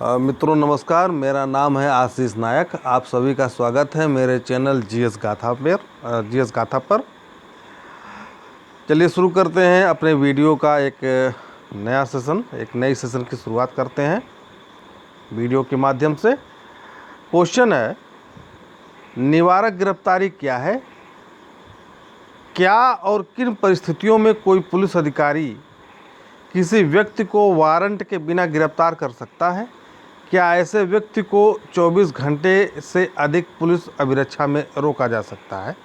मित्रों नमस्कार, मेरा नाम है आशीष नायक। आप सभी का स्वागत है मेरे चैनल जीएस गाथा पर। चलिए शुरू करते हैं अपने वीडियो का एक नई सेशन की शुरुआत करते हैं वीडियो के माध्यम से। क्वेश्चन है, निवारक गिरफ्तारी क्या है? क्या और किन परिस्थितियों में कोई पुलिस अधिकारी किसी व्यक्ति को वारंट के बिना गिरफ्तार कर सकता है? क्या ऐसे व्यक्ति को 24 घंटे से अधिक पुलिस अभिरक्षा में रोका जा सकता है?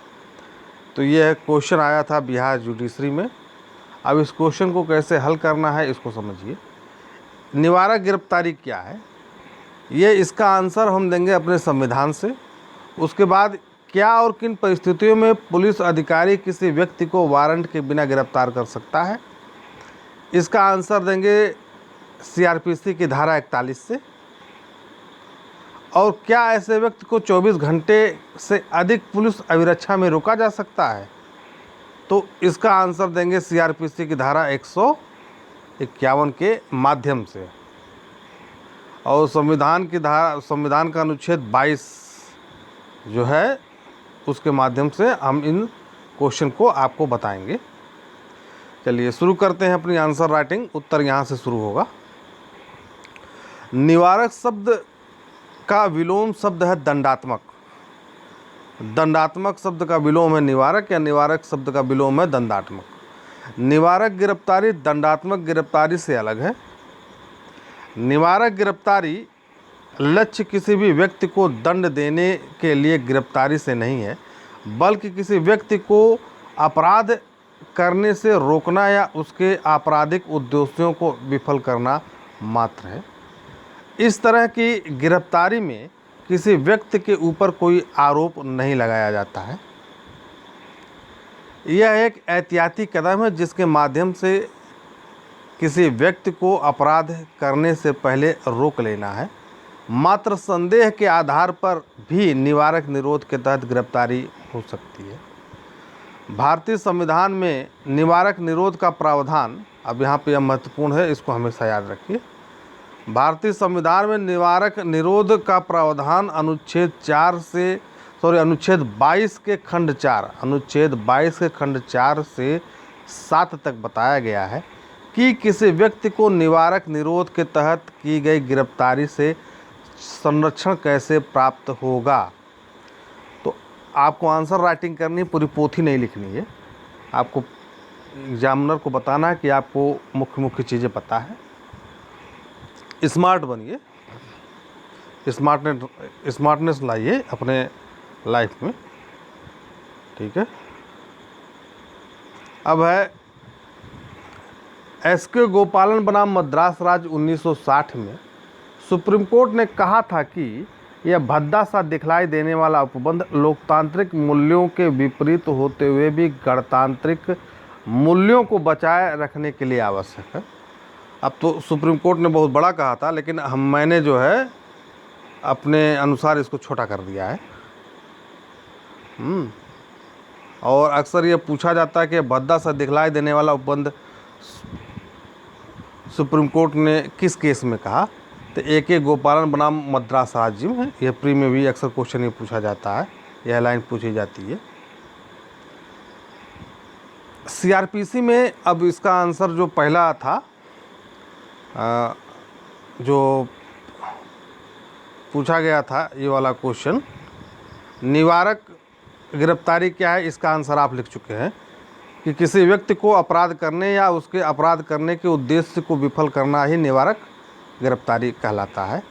तो यह क्वेश्चन आया था बिहार जुडिशरी में। अब इस क्वेश्चन को कैसे हल करना है इसको समझिए। निवारक गिरफ्तारी क्या है, ये इसका आंसर हम देंगे अपने संविधान से। उसके बाद क्या और किन परिस्थितियों में पुलिस अधिकारी किसी व्यक्ति को वारंट के बिना गिरफ्तार कर सकता है, इसका आंसर देंगे सीआरपीसी की धारा 41 से। और क्या ऐसे व्यक्ति को 24 घंटे से अधिक पुलिस अभिरक्षा में रोका जा सकता है, तो इसका आंसर देंगे सीआरपीसी की धारा 151 के माध्यम से। और संविधान का अनुच्छेद 22 जो है उसके माध्यम से हम इन क्वेश्चन को आपको बताएंगे। चलिए शुरू करते हैं अपनी आंसर राइटिंग। उत्तर यहाँ से शुरू होगा। निवारक शब्द का विलोम शब्द है दंडात्मक। दंडात्मक शब्द का विलोम है निवारक, या निवारक शब्द का विलोम है दंडात्मक। निवारक गिरफ्तारी दंडात्मक गिरफ्तारी से अलग है। निवारक गिरफ्तारी लक्ष्य किसी भी व्यक्ति को दंड देने के लिए गिरफ्तारी से नहीं है, बल्कि किसी व्यक्ति को अपराध करने से रोकना या उसके आपराधिक उद्देश्यों को विफल करना मात्र है। इस तरह की गिरफ्तारी में किसी व्यक्ति के ऊपर कोई आरोप नहीं लगाया जाता है। यह एक एहतियाती कदम है जिसके माध्यम से किसी व्यक्ति को अपराध करने से पहले रोक लेना है। मात्र संदेह के आधार पर भी निवारक निरोध के तहत गिरफ्तारी हो सकती है। भारतीय संविधान में निवारक निरोध का प्रावधान, अब यहाँ पे यह महत्वपूर्ण है, इसको हमेशा याद रखिए। भारतीय संविधान में निवारक निरोध का प्रावधान अनुच्छेद 22 के खंड 4 से 7 तक बताया गया है कि किसी व्यक्ति को निवारक निरोध के तहत की गई गिरफ्तारी से संरक्षण कैसे प्राप्त होगा। तो आपको आंसर राइटिंग करनी है, पूरी पोथी नहीं लिखनी है। आपको एग्जामिनर को बताना है कि आपको मुख्य मुख्य चीज़ें पता है। स्मार्ट बनिए, स्मार्टनेस लाइए अपने लाइफ में, ठीक है। अब है एसके गोपालन बनाम मद्रास राज्य 1960 में सुप्रीम कोर्ट ने कहा था कि यह भद्दा सा दिखलाई देने वाला उपबंध लोकतांत्रिक मूल्यों के विपरीत होते हुए भी गणतांत्रिक मूल्यों को बचाए रखने के लिए आवश्यक है। अब तो सुप्रीम कोर्ट ने बहुत बड़ा कहा था, लेकिन मैंने जो है अपने अनुसार इसको छोटा कर दिया है। और अक्सर ये पूछा जाता है कि भद्दा सा दिखलाई देने वाला उपबंध सुप्रीम कोर्ट ने किस केस में कहा, तो एके गोपालन बनाम मद्रास राज्य में। यह प्री में भी अक्सर क्वेश्चन ये पूछा जाता है, यह लाइन पूछी जाती है। सीआरपीसी में अब इसका आंसर जो पहला था, जो पूछा गया था ये वाला क्वेश्चन, निवारक गिरफ्तारी क्या है, इसका आंसर आप लिख चुके हैं कि किसी व्यक्ति को अपराध करने या उसके अपराध करने के उद्देश्य को विफल करना ही निवारक गिरफ्तारी कहलाता है।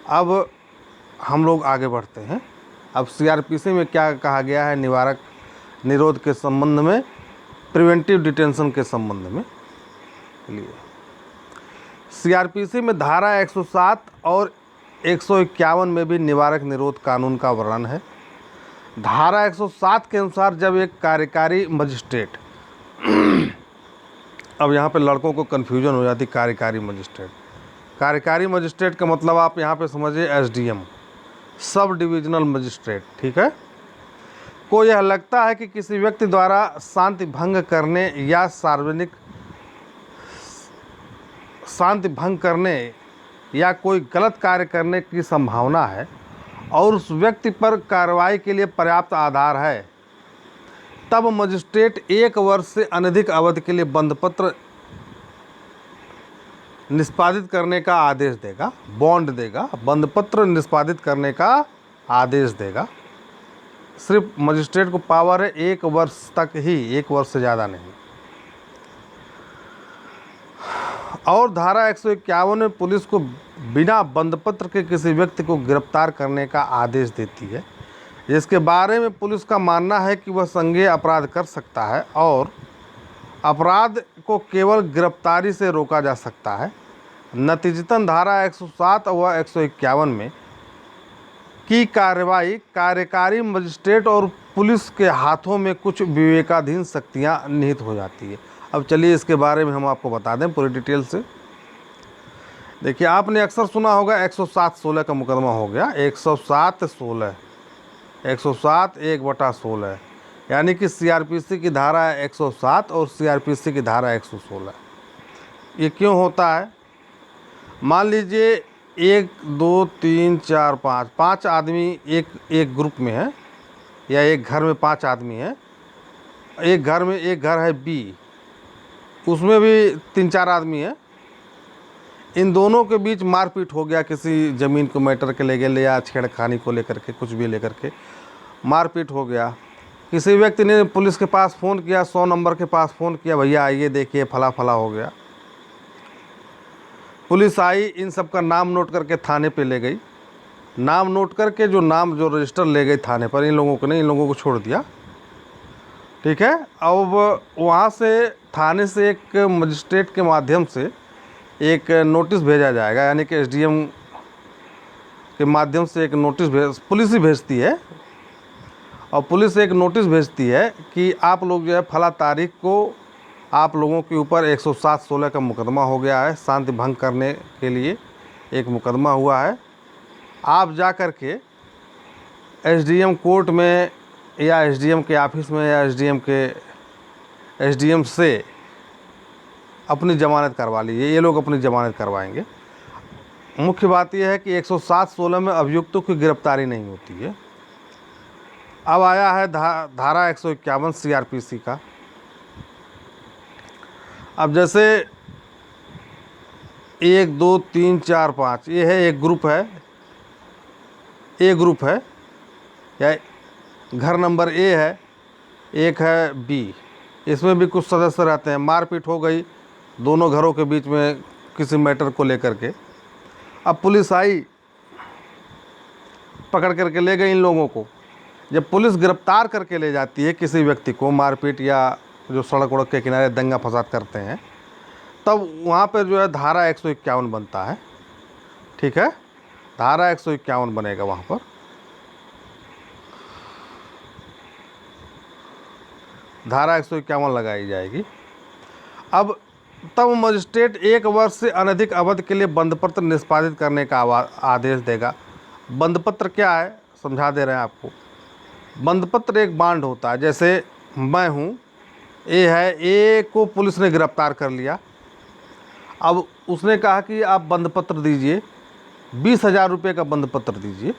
अब हम लोग आगे बढ़ते हैं। अब सीआरपीसी में क्या कहा गया है निवारक निरोध के संबंध में, प्रिवेंटिव डिटेंशन के संबंध में। लिए सीआरपीसी में धारा 107 और 151 में भी निवारक निरोध कानून का वर्णन है। धारा 107 के अनुसार जब एक कार्यकारी मजिस्ट्रेट अब यहाँ पे लड़कों को कन्फ्यूजन हो जाती, कार्यकारी मजिस्ट्रेट का मतलब आप यहाँ पे समझिए एसडीएम, सब डिविजनल मजिस्ट्रेट, ठीक है। को यह लगता है कि किसी व्यक्ति द्वारा शांति भंग करने या या कोई गलत कार्य करने की संभावना है और उस व्यक्ति पर कार्रवाई के लिए पर्याप्त आधार है, तब मजिस्ट्रेट 1 वर्ष से अनधिक अवधि के लिए बंधपत्र निष्पादित करने का आदेश देगा, बॉन्ड देगा, बंधपत्र निष्पादित करने का आदेश देगा। सिर्फ मजिस्ट्रेट को पावर है 1 वर्ष तक ही, 1 वर्ष से ज़्यादा नहीं। और धारा 151 में पुलिस को बिना बंधपत्र के किसी व्यक्ति को गिरफ्तार करने का आदेश देती है, जिसके बारे में पुलिस का मानना है कि वह संज्ञेय अपराध कर सकता है और अपराध को केवल गिरफ्तारी से रोका जा सकता है। नतीजतन धारा 107 व 151 में की कार्रवाई कार्यकारी मजिस्ट्रेट और पुलिस के हाथों में कुछ विवेकाधीन शक्तियां निहित हो जाती है। अब चलिए इसके बारे में हम आपको बता दें पूरी डिटेल से। देखिए, आपने अक्सर सुना होगा 107/16 का मुकदमा हो गया, 107/16, 107 1/16, यानी कि सीआरपीसी की धारा 107 और सीआरपीसी की धारा 116। ये क्यों होता है? मान लीजिए 1 2 3 4 5 आदमी एक ग्रुप में है, या एक घर में 5 आदमी हैं। एक घर है बी, उसमें भी 3-4 आदमी हैं। इन दोनों के बीच मारपीट हो गया, किसी ज़मीन को मैटर के ले गए या छेड़खानी को लेकर के, कुछ भी लेकर के मारपीट हो गया। किसी व्यक्ति ने पुलिस के पास फ़ोन किया, 100 नंबर के पास फ़ोन किया, भैया आइए देखिए फला फला हो गया। पुलिस आई, इन सब का नाम नोट करके थाने पे ले गई। नाम नोट करके जो रजिस्टर ले गई थाने पर, इन लोगों को नहीं, इन लोगों को छोड़ दिया, ठीक है। अब वहाँ से थाने से एक मजिस्ट्रेट के माध्यम से एक नोटिस भेजा जाएगा, यानी कि एसडीएम के माध्यम से एक नोटिस पुलिस ही भेजती है, और पुलिस एक नोटिस भेजती है कि आप लोग जो है फला तारीख को आप लोगों के ऊपर 107/16 का मुकदमा हो गया है, शांति भंग करने के लिए एक मुकदमा हुआ है। आप जा कर के एसडीएम कोर्ट में या एसडीएम के ऑफिस में या एसडीएम से अपनी ज़मानत करवा लीजिए। ये लोग अपनी ज़मानत करवाएंगे। मुख्य बात यह है कि 107/16 में अभियुक्तों की गिरफ्तारी नहीं होती है। अब आया है धारा 151 सीआरपीसी का। अब जैसे 1 2 3 4 5 ये है, एक ग्रुप है, या घर नंबर ए है, एक है बी, इसमें भी कुछ सदस्य रहते हैं। मारपीट हो गई दोनों घरों के बीच में किसी मैटर को लेकर के। अब पुलिस आई, पकड़ करके ले गई इन लोगों को। जब पुलिस गिरफ्तार करके ले जाती है किसी व्यक्ति को, मारपीट या जो सड़क वड़क के किनारे दंगा फसाद करते हैं, तब वहाँ पर जो है धारा 151 बनता है, ठीक है। धारा 151 बनेगा वहाँ पर। धारा 151 लगाई जाएगी। अब तब मजिस्ट्रेट 1 वर्ष से अनधिक अवधि के लिए बंधपत्र निष्पादित करने का आदेश देगा। बंधपत्र क्या है समझा दे रहे हैं आपको। बंधपत्र एक बांड होता है। जैसे मैं हूँ, ए है, ए को पुलिस ने गिरफ्तार कर लिया। अब उसने कहा कि आप बंधपत्र दीजिए, 20,000 रुपये का बंधपत्र दीजिए,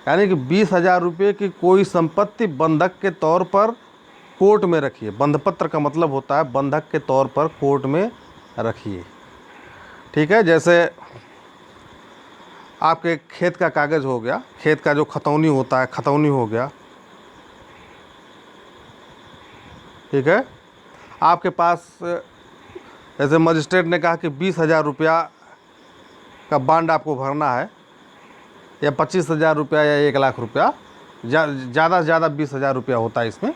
यानी कि 20,000 रुपये की कोई संपत्ति बंधक के तौर पर कोर्ट में रखिए। बंधपत्र का मतलब होता है बंधक के तौर पर कोर्ट में रखिए, ठीक है। जैसे आपके खेत का कागज़ हो गया, खेत का जो खतौनी होता है, खतौनी हो गया, ठीक है। आपके पास जैसे मजिस्ट्रेट ने कहा कि 20,000 रुपया का बांड आपको भरना है, या 25,000 रुपया या 1 लाख रुपया, ज़्यादा से ज़्यादा 20,000 रुपया होता है इसमें।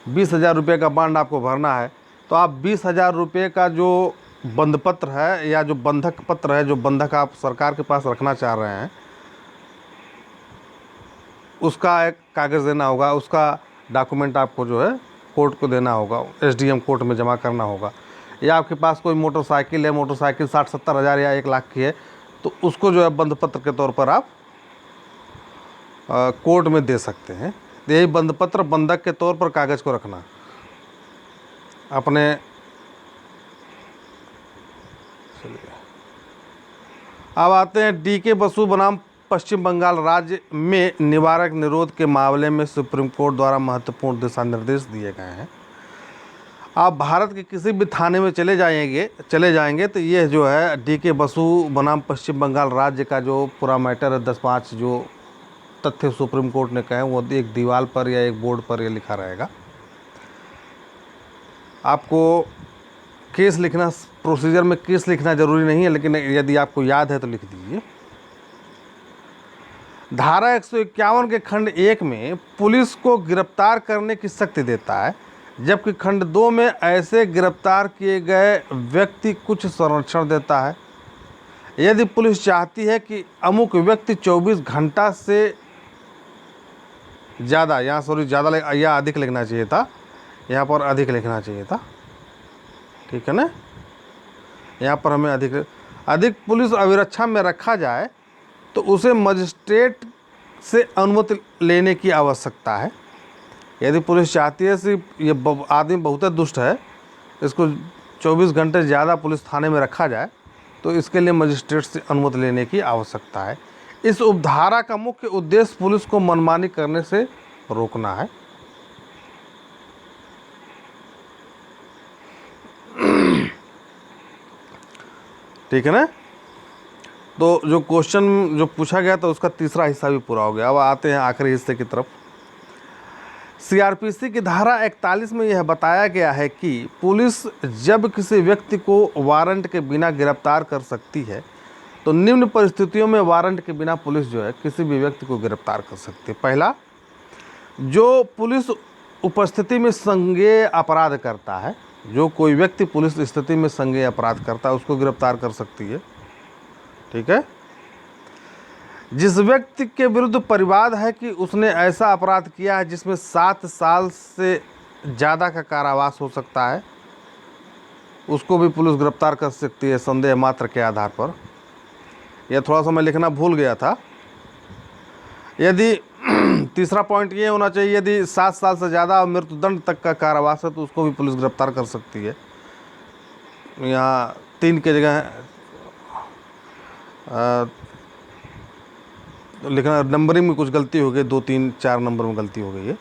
20,000 रुपये का बांड आपको भरना है, तो आप 20,000 रुपये का जो बंधपत्र है या जो बंधक पत्र है, जो बंधक आप सरकार के पास रखना चाह रहे हैं, उसका एक कागज़ देना होगा। उसका डॉक्यूमेंट आपको जो है कोर्ट को देना होगा, एसडीएम कोर्ट में जमा करना होगा। या आपके पास कोई मोटरसाइकिल है, मोटरसाइकिल 60-70 हज़ार या 1 लाख की है, तो उसको जो है बंधपत्र के तौर पर आप कोर्ट में दे सकते हैं। यही बंधपत्र बंधक के तौर पर कागज़ को रखना अपने। चलिए, अब आते हैं DK बसु बनाम पश्चिम बंगाल राज्य में निवारक निरोध के मामले में सुप्रीम कोर्ट द्वारा महत्वपूर्ण दिशा निर्देश दिए गए हैं। आप भारत के किसी भी थाने में चले जाएंगे तो ये जो है DK बसु बनाम पश्चिम बंगाल राज्य का जो पूरा मैटर है 10-5 जो तथ्य सुप्रीम कोर्ट ने कहे वो एक दीवार पर या एक बोर्ड पर ये लिखा रहेगा। आपको केस लिखना, प्रोसीजर में केस लिखना ज़रूरी नहीं है, लेकिन यदि आपको याद है तो लिख दीजिए। धारा 151 के खंड 1 में पुलिस को गिरफ्तार करने की शक्ति देता है, जबकि खंड 2 में ऐसे गिरफ्तार किए गए व्यक्ति कुछ संरक्षण देता है। यदि पुलिस चाहती है कि अमुक व्यक्ति 24 घंटा से ज़्यादा, या अधिक लिखना चाहिए था, यहाँ पर अधिक लिखना चाहिए था, ठीक है ना। यहाँ पर हमें अधिक पुलिस अभिरक्षा में रखा जाए तो उसे मजिस्ट्रेट से अनुमति लेने की आवश्यकता है। यदि पुलिस चाहती है कि ये आदमी बहुत दुष्ट है, इसको 24 घंटे ज़्यादा पुलिस थाने में रखा जाए तो इसके लिए मजिस्ट्रेट से अनुमति लेने की आवश्यकता है। इस उपधारा का मुख्य उद्देश्य पुलिस को मनमानी करने से रोकना है। ठीक है ना। तो जो क्वेश्चन जो पूछा गया था उसका तीसरा हिस्सा भी पूरा हो गया। अब आते हैं आखिरी हिस्से की तरफ। CRPC की धारा 41 में यह बताया गया है कि पुलिस जब किसी व्यक्ति को वारंट के बिना गिरफ्तार कर सकती है तो निम्न परिस्थितियों में वारंट के बिना पुलिस जो है किसी भी व्यक्ति को गिरफ्तार कर सकती है। पहला, जो पुलिस उपस्थिति में संज्ञेय अपराध करता है, जो कोई व्यक्ति पुलिस स्थिति में संज्ञेय अपराध करता है उसको गिरफ्तार कर सकती है। ठीक है। जिस व्यक्ति के विरुद्ध परिवाद है कि उसने ऐसा अपराध किया है जिसमें 7 साल से ज़्यादा का कारावास हो सकता है, उसको भी पुलिस गिरफ्तार कर सकती है संदेह मात्र के आधार पर। यह थोड़ा सा मैं लिखना भूल गया था। यदि तीसरा पॉइंट ये होना चाहिए, यदि 7 साल से ज़्यादा मृत्युदंड तक का कारावास है तो उसको भी पुलिस गिरफ्तार कर सकती है। यहाँ 3 की जगह लिखना, नंबरिंग में कुछ गलती हो गई, 2, 3, 4 नंबर में गलती हो गई है।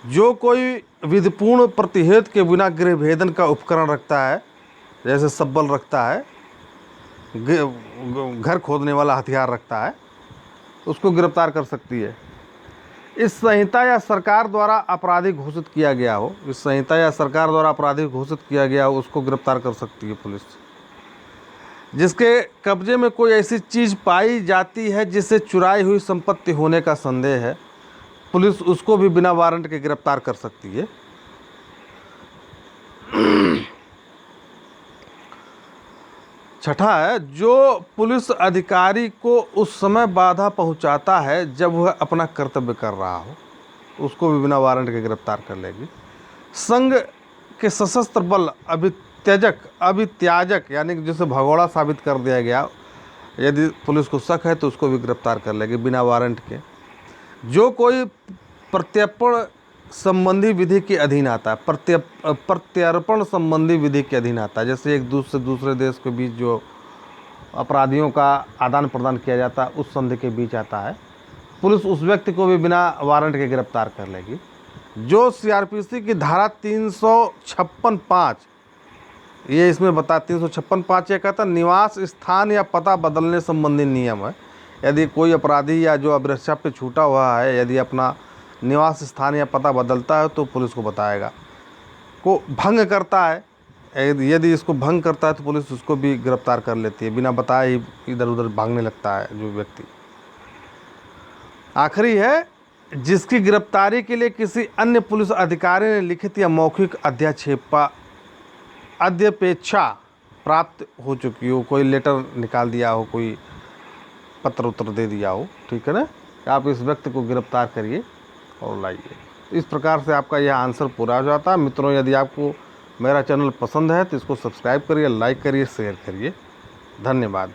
जो कोई विधिपूर्ण प्रतिहेत के बिना गृह भेदन का उपकरण रखता है, जैसे सब्बल रखता है, घर खोदने वाला हथियार रखता है, उसको गिरफ्तार कर सकती है। इस संहिता या सरकार द्वारा आपराधिक घोषित किया गया हो, उसको गिरफ्तार कर सकती है पुलिस। जिसके कब्जे में कोई ऐसी चीज़ पाई जाती है जिससे चुराई हुई संपत्ति होने का संदेह है, पुलिस उसको भी बिना वारंट के गिरफ्तार कर सकती है। छठा है, जो पुलिस अधिकारी को उस समय बाधा पहुंचाता है जब वह अपना कर्तव्य कर रहा हो, उसको भी बिना वारंट के गिरफ्तार कर लेगी। संघ के सशस्त्र बल अभित्याजक यानी कि जिसे भगोड़ा साबित कर दिया गया, यदि पुलिस को शक है तो उसको भी गिरफ्तार कर लेगी बिना वारंट के। जो कोई प्रत्यर्पण संबंधी विधि के अधीन आता है, प्रत्यर्पण संबंधी विधि के अधीन आता है, जैसे एक दूसरे देश के बीच जो अपराधियों का आदान प्रदान किया जाता है उस संधि के बीच आता है, पुलिस उस व्यक्ति को भी बिना वारंट के गिरफ्तार कर लेगी। जो CRPC की धारा 356(5), ये इसमें बता 356(5) ये कहता है निवास स्थान या पता बदलने संबंधी नियम है। यदि कोई अपराधी या जो अभिरक्षा पे छूटा हुआ है यदि अपना निवास स्थान या पता बदलता है तो पुलिस को बताएगा। को भंग करता है, यदि इसको भंग करता है तो पुलिस उसको भी गिरफ्तार कर लेती है, बिना बताए ही इधर उधर भागने लगता है जो व्यक्ति। आखिरी है, जिसकी गिरफ्तारी के लिए किसी अन्य पुलिस अधिकारी ने लिखित या मौखिक अध्यपेक्षा प्राप्त हो चुकी हो, कोई लेटर निकाल दिया हो, कोई पत्र उत्तर दे दिया हो, ठीक है ना, आप इस व्यक्ति को गिरफ्तार करिए और लाइए। इस प्रकार से आपका यह आंसर पूरा हो जाता है। मित्रों, यदि आपको मेरा चैनल पसंद है तो इसको सब्सक्राइब करिए, लाइक करिए, शेयर करिए। धन्यवाद।